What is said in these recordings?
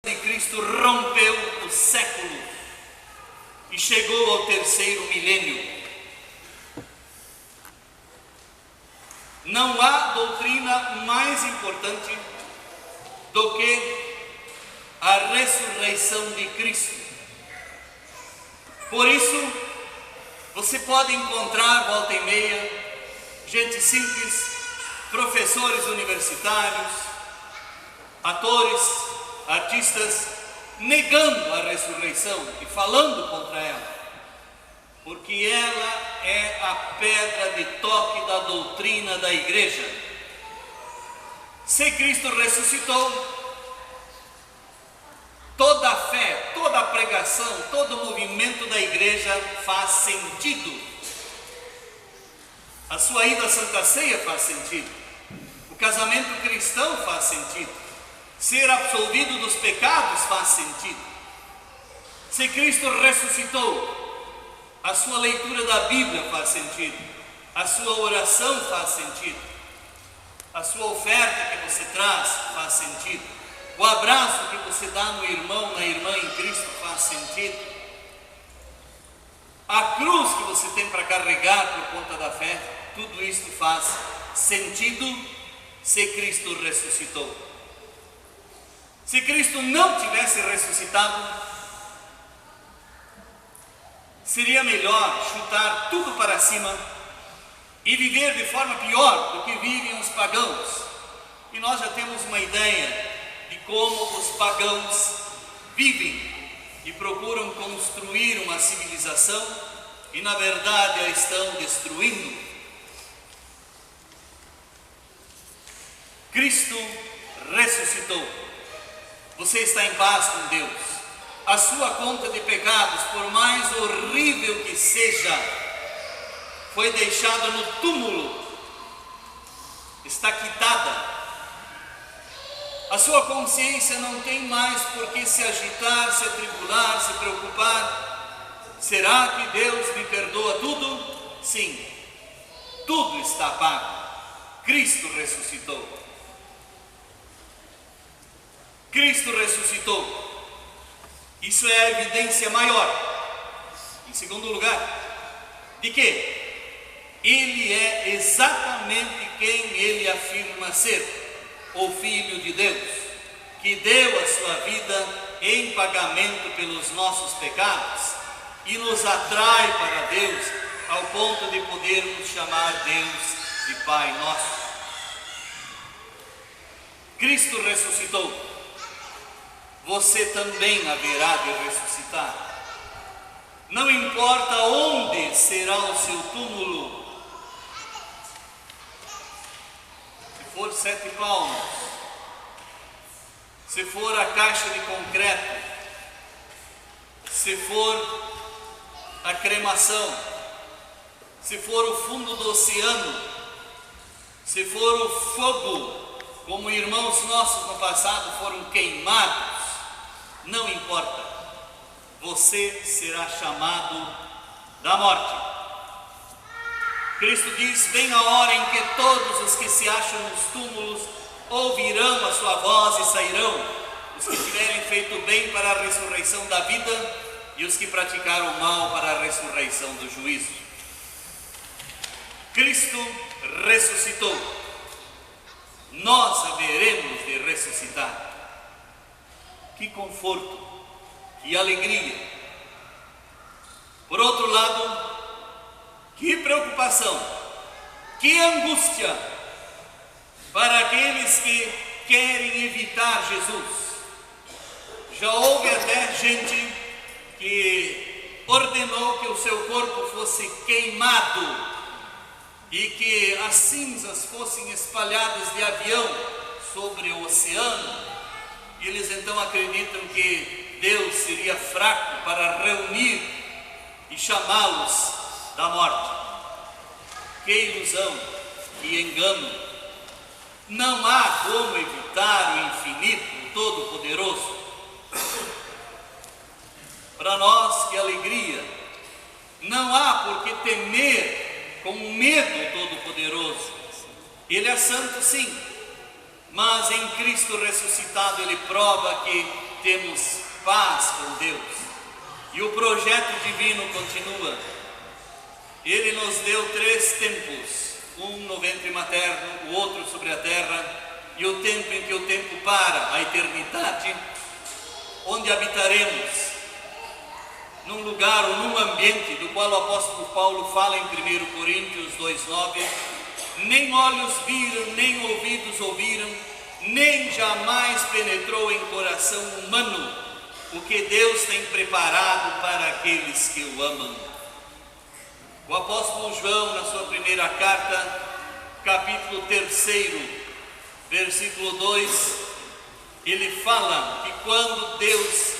de Cristo rompeu o século e chegou ao terceiro milênio. Não há doutrina mais importante do que a ressurreição de Cristo. Por isso, você pode encontrar, volta e meia, gente simples, professores universitários, atores, artistas, negando a ressurreição e falando contra ela, porque ela é a pedra de toque da doutrina da igreja. Se Cristo ressuscitou, toda a fé, toda a pregação, todo o movimento da igreja faz sentido. A sua ida à Santa Ceia faz sentido. O casamento cristão faz sentido. Ser absolvido dos pecados faz sentido. Se Cristo ressuscitou, a sua leitura da Bíblia faz sentido. A sua oração faz sentido. A sua oferta que você traz faz sentido. O abraço que você dá no irmão, na irmã em Cristo faz sentido. A cruz que você tem para carregar por conta da fé, tudo isso faz sentido se Cristo ressuscitou. Se Cristo não tivesse ressuscitado, seria melhor chutar tudo para cima e viver de forma pior do que vivem os pagãos. E nós já temos uma ideia de como os pagãos vivem e procuram construir uma civilização e na verdade a estão destruindo. Cristo ressuscitou. Você está em paz com Deus. A sua conta de pecados, por mais horrível que seja, foi deixada no túmulo, está quitada. A sua consciência não tem mais por que se agitar, se atribular, se preocupar. Será que Deus me perdoa tudo? Sim, tudo está pago. Cristo ressuscitou. Cristo ressuscitou. Isso é a evidência maior. Em segundo lugar, de que Ele é exatamente quem Ele afirma ser. O Filho de Deus, que deu a sua vida em pagamento pelos nossos pecados e nos atrai para Deus ao ponto de podermos chamar Deus de Pai nosso. Cristo ressuscitou. Você também haverá de ressuscitar. Não importa onde será o seu túmulo. Se for 7 palmos, se for a caixa de concreto, se for a cremação, se for o fundo do oceano, se for o fogo, como irmãos nossos no passado foram queimados, não importa, você será chamado da morte. Cristo diz: vem a hora em que todos os que se acham nos túmulos ouvirão a sua voz e sairão, os que tiverem feito bem para a ressurreição da vida e os que praticaram mal para a ressurreição do juízo. Cristo ressuscitou. Nós haveremos de ressuscitar. Que conforto, que alegria. Por outro lado, que preocupação, que angústia para aqueles que querem evitar Jesus. Já houve até gente que ordenou que o seu corpo fosse queimado e que as cinzas fossem espalhadas de avião sobre o oceano. E eles então acreditam que Deus seria fraco para reunir e chamá-los da morte. Que ilusão, que engano. Não há como evitar o infinito, o todo-poderoso. Para nós, que alegria. Não há por que temer com medo o todo-poderoso. Ele é santo, sim, mas em Cristo ressuscitado Ele prova que temos paz com Deus. E o projeto divino continua. Ele nos deu 3 tempos, um no ventre materno, o outro sobre a terra, e o tempo em que o tempo para, a eternidade, onde habitaremos, num lugar ou num ambiente do qual o apóstolo Paulo fala em 1 Coríntios 2,9, nem olhos viram, nem ouvidos ouviram, nem jamais penetrou em coração humano o que Deus tem preparado para aqueles que o amam. O apóstolo João, na sua primeira carta, capítulo 3, versículo 2, ele fala que quando Deus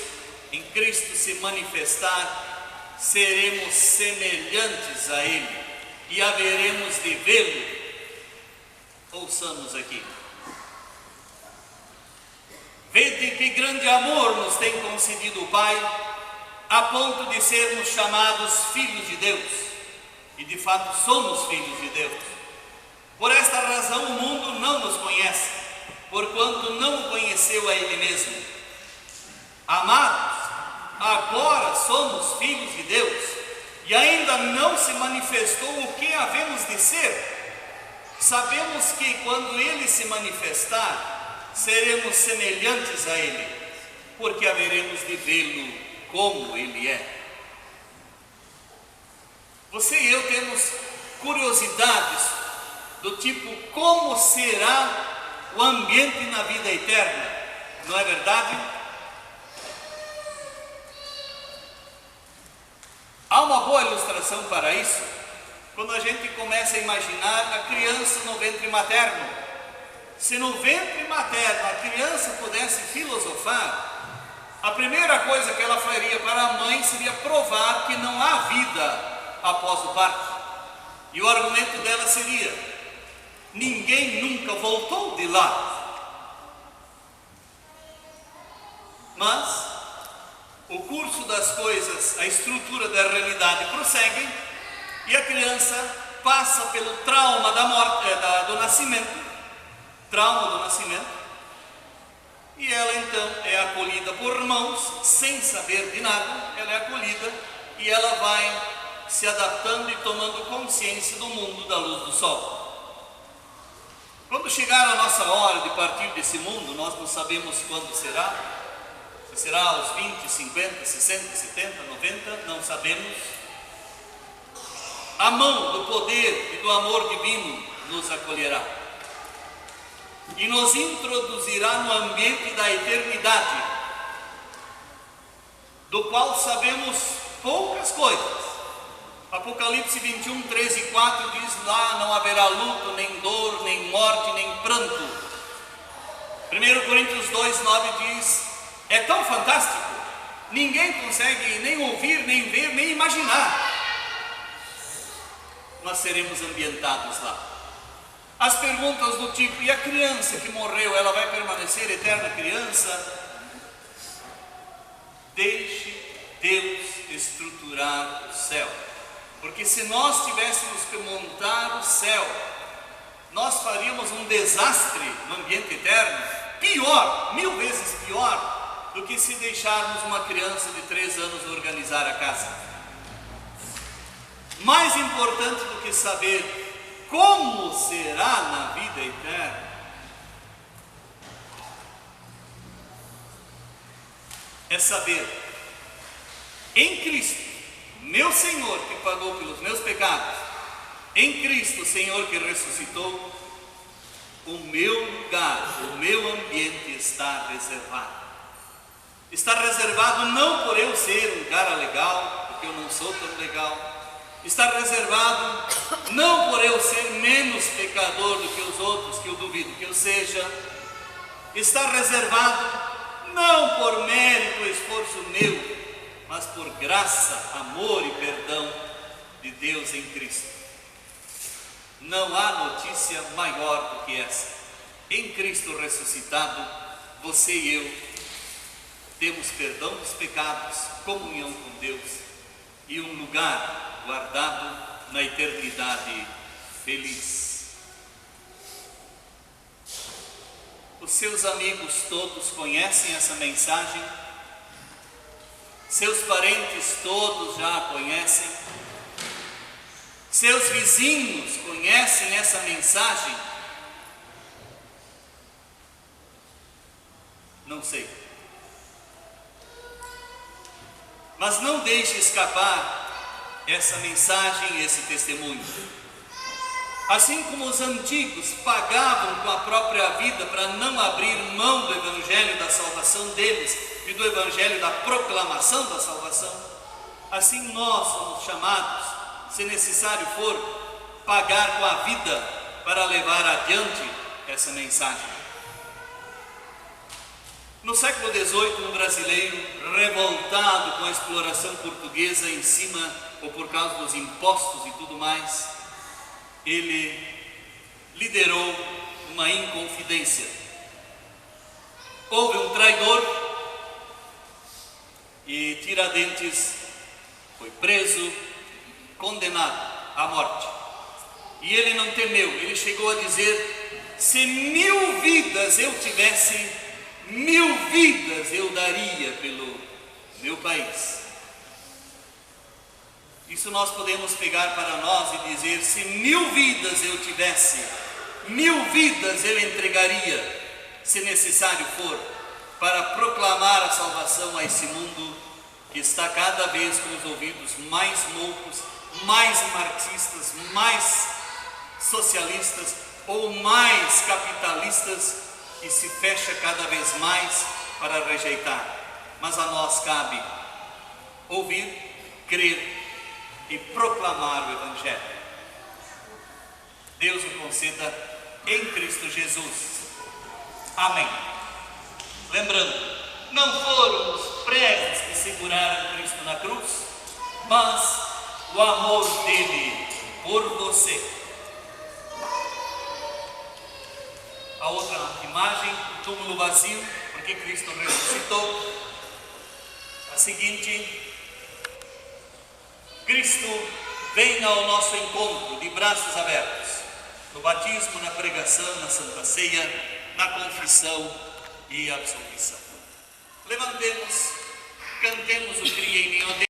em Cristo se manifestar, seremos semelhantes a Ele e haveremos de vê-lo. Ouçamos aqui. Vede que grande amor nos tem concedido o Pai, a ponto de sermos chamados filhos de Deus, e de fato somos filhos de Deus. Por esta razão o mundo não nos conhece, porquanto não o conheceu a Ele mesmo. Amados, agora somos filhos de Deus, e ainda não se manifestou o que havemos de ser. Sabemos que quando Ele se manifestar, seremos semelhantes a Ele, porque haveremos de vê-lo como Ele é. Você e eu temos curiosidades do tipo, como será o ambiente na vida eterna, não é verdade? Há uma boa ilustração para isso, quando a gente começa a imaginar a criança no ventre materno. Se no ventre materno a criança pudesse filosofar, a primeira coisa que ela faria para a mãe seria provar que não há vida após o parto. E o argumento dela seria: ninguém nunca voltou de lá. Mas o curso das coisas, a estrutura da realidade prossegue, e a criança passa pelo trauma da morte, do nascimento, e ela então é acolhida por irmãos, sem saber de nada. Ela é acolhida e ela vai se adaptando e tomando consciência do mundo da luz do sol. Quando chegar a nossa hora de partir desse mundo, nós não sabemos quando será. Se será aos 20, 50, 60, 70, 90, não sabemos. A mão do poder e do amor divino nos acolherá e nos introduzirá no ambiente da eternidade, do qual sabemos poucas coisas. Apocalipse 21, 13 e 4 diz: lá não haverá luto, nem dor, nem morte, nem pranto. 1 Coríntios 2, 9 diz: é tão fantástico, ninguém consegue nem ouvir, nem ver, nem imaginar. Nós seremos ambientados lá. As perguntas do tipo: e a criança que morreu, ela vai permanecer eterna criança? Deixe Deus estruturar o céu, porque se nós tivéssemos que montar o céu, nós faríamos um desastre no ambiente eterno, pior, 1000 vezes pior, do que se deixarmos uma criança de 3 anos organizar a casa. Mais importante do que saber como será na vida eterna, é saber, em Cristo, meu Senhor que pagou pelos meus pecados, em Cristo, Senhor que ressuscitou, o meu lugar, o meu ambiente está reservado. Está reservado não por eu ser um cara legal, porque eu não sou tão legal. Está reservado não por eu ser menos pecador do que os outros, que eu duvido que eu seja. Está reservado não por mérito ou esforço meu, mas por graça, amor e perdão de Deus em Cristo. Não há notícia maior do que essa. Em Cristo ressuscitado, você e eu temos perdão dos pecados, comunhão com Deus e um lugar guardado na eternidade feliz. O Os seus amigos todos conhecem essa mensagem? Seus parentes todos já a conhecem? Seus vizinhos conhecem essa mensagem? Não sei. Mas não deixe escapar essa mensagem, esse testemunho. Assim como os antigos pagavam com a própria vida para não abrir mão do evangelho da salvação deles e do evangelho da proclamação da salvação, assim nós somos chamados, se necessário for, pagar com a vida para levar adiante essa mensagem. No século XVIII, um brasileiro revoltado com a exploração portuguesa em cima ou por causa dos impostos e tudo mais, ele liderou uma inconfidência. Houve um traidor e Tiradentes foi preso, condenado à morte. E ele não temeu, ele chegou a dizer: se 1000 vidas eu tivesse, 1000 vidas eu daria pelo meu país. Isso nós podemos pegar para nós e dizer: se 1000 vidas eu tivesse, 1000 vidas eu entregaria, se necessário for, para proclamar a salvação a esse mundo que está cada vez com os ouvidos mais loucos, mais marxistas, mais socialistas ou mais capitalistas, e se fecha cada vez mais para rejeitar. Mas a nós cabe ouvir, crer e proclamar o Evangelho. Deus o conceda em Cristo Jesus. Amém. Lembrando, não foram os pregos que seguraram Cristo na cruz, mas o amor dele por você. A outra imagem, o túmulo vazio, porque Cristo ressuscitou. A seguinte: Cristo vem ao nosso encontro de braços abertos, no batismo, na pregação, na Santa Ceia, na confissão e absolvição. Levantemos, cantemos o Kyrie eleison.